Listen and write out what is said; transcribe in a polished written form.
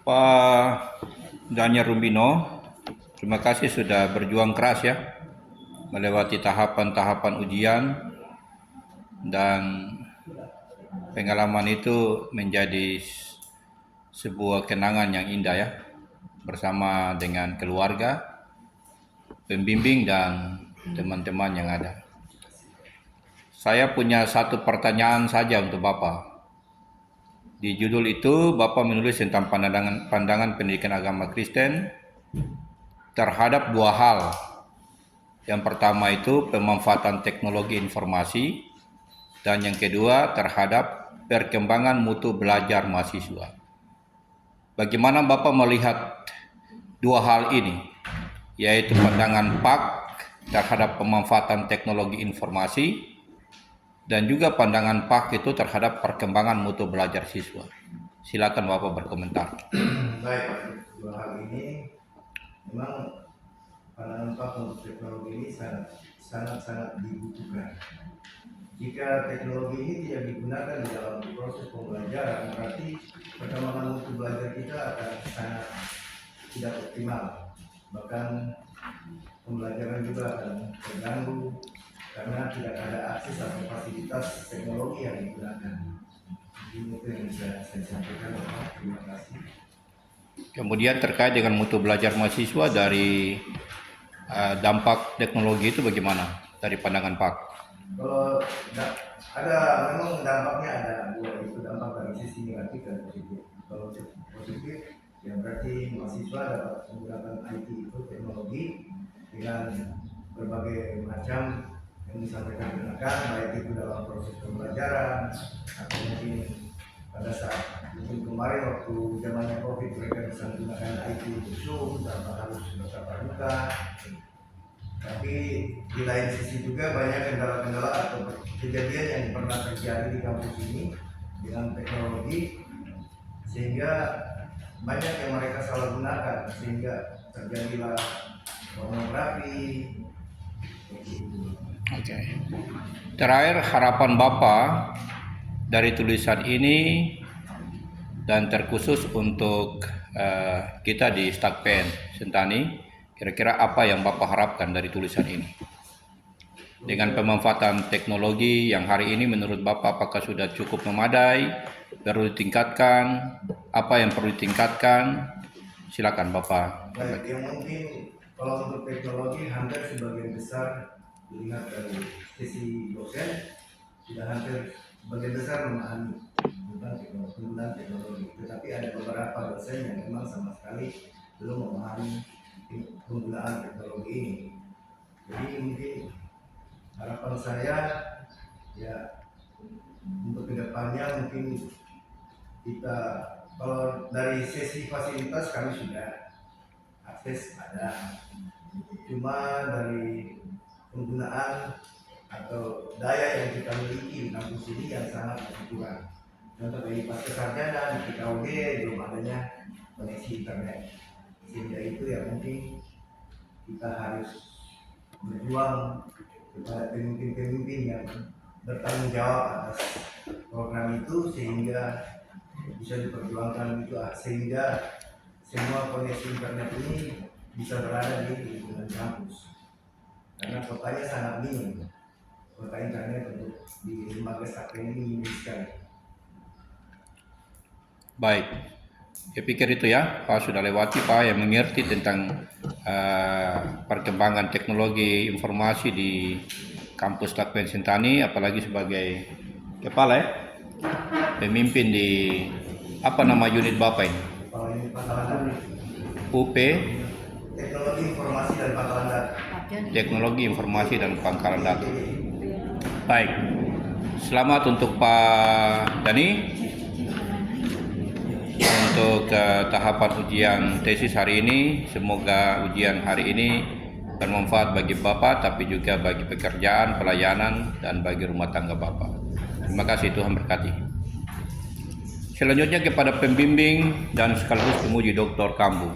Pak Daniel Rumbino, terima kasih sudah berjuang keras ya, melewati tahapan-tahapan ujian, dan pengalaman itu menjadi sebuah kenangan yang indah ya, bersama dengan keluarga, pembimbing, dan teman-teman yang ada. Saya punya satu pertanyaan saja untuk Bapak. Di judul itu, Bapak menulis tentang pandangan pendidikan agama Kristen terhadap dua hal. Yang pertama itu pemanfaatan teknologi informasi, dan yang kedua terhadap perkembangan mutu belajar mahasiswa. Bagaimana Bapak melihat dua hal ini, yaitu pandangan PAK terhadap pemanfaatan teknologi informasi, dan juga pandangan PAK itu terhadap perkembangan mutu belajar siswa? Silakan Bapak berkomentar. Baik, dua hal ini memang pandangan PAK untuk teknologi ini sangat dibutuhkan. Jika teknologi ini tidak digunakan di dalam proses pembelajaran, berarti perkembangan mutu belajar kita akan sangat tidak optimal. Bahkan pembelajaran juga akan terganggu karena tidak ada akses atau fasilitas teknologi yang digunakan. Ini itu yang bisa saya sampaikan. Terima kasih. Kemudian terkait dengan mutu belajar mahasiswa dari dampak teknologi itu bagaimana dari pandangan PAK? Kalau ada, memang dampaknya ada dua, itu dampak dari sisi negatif dan positif. Kalau positif, ya berarti mahasiswa dapat menggunakan IT itu teknologi dengan berbagai macam yang bisa mereka gunakan, baik itu dalam proses pembelajaran atau mungkin pada saat mungkin kemarin waktu zamannya COVID mereka bisa menggunakan IT untuk Zoom tanpa harus bertatap muka. Tapi di lain sisi juga banyak kendala-kendala atau kejadian yang pernah terjadi di kampus ini dengan teknologi, sehingga banyak yang mereka salah gunakan sehingga terjadilah pornografi. Oke. Terakhir, harapan Bapak dari tulisan ini dan terkhusus untuk kita di Stakpen Sentani, kira-kira apa yang Bapak harapkan dari tulisan ini? Dengan pemanfaatan teknologi yang hari ini menurut Bapak apakah sudah cukup memadai, perlu ditingkatkan, apa yang perlu ditingkatkan? Silakan Bapak. Baik, yang mungkin kalau untuk teknologi hampir sebagian besar dilihat dari sisi dosen sudah hampir sebagian besar memahami tentang penggunaan teknologi, tetapi ada beberapa dosen yang memang sama sekali belum memahami penggunaan teknologi ini. Jadi mungkin harapan saya ya untuk kedepannya mungkin kita, kalau dari sesi fasilitas kami sudah akses ada, cuma dari penggunaan atau daya yang kita miliki di kampus ini yang sangat kurang. Contoh dari pasca sarjana di PKUD belum adanya koneksi internet, sehingga itu ya mungkin kita harus berjuang kepada pemimpin-pemimpin yang bertanggung jawab atas program itu sehingga bisa diperjuangkan itu, sehingga semua koneksi internet ini bisa berada di lingkungan kampus, karena kotanya sangat minim. Kota internet untuk di lembaga Stakpen ini minim sekali. Baik, saya pikir itu ya, Pak sudah lewati Pak yang mengerti tentang perkembangan teknologi informasi di kampus Stakpen Sentani, apalagi sebagai kepala ya, pemimpin di apa nama unit Bapak ini? Kalau ini pangkalan UP, teknologi informasi dan pangkalan data. teknologi informasi dan pangkalan data. Baik, selamat untuk Pak Dani untuk tahapan ujian tesis hari ini. Semoga ujian hari ini bermanfaat bagi Bapak, tapi juga bagi pekerjaan, pelayanan, dan bagi rumah tangga Bapak. Terima kasih, Tuhan berkati. Selanjutnya kepada pembimbing dan sekaligus pemuji Dr. Kambu.